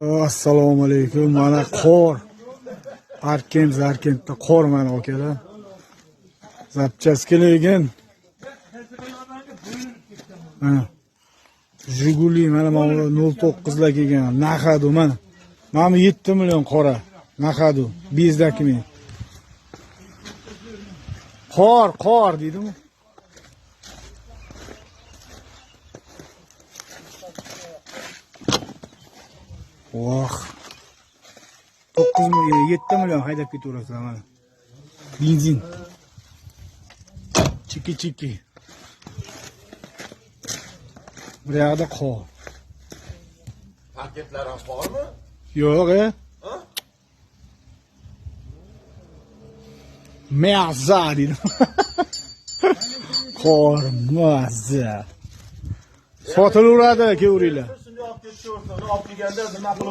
Assalomu alaykum. Mana qor. Arkentda qor mana akalar. Zapchastkaligin. Jiguli mana 09 lar kelgan. Naqadu mana. Mana 7 million qora. Naqadu. Bezdakmi. Qor dedim. Voh. 7 million haydab ketaverasizlar mana. Benzin. Chiki. Bu yerda qor. Paketlar ham bormi? Yo'q, Mazza dedim. Qor, mazza. Sotilaveradi, kevuringlar. Shunday olib ketishni olib kelganda nima qilib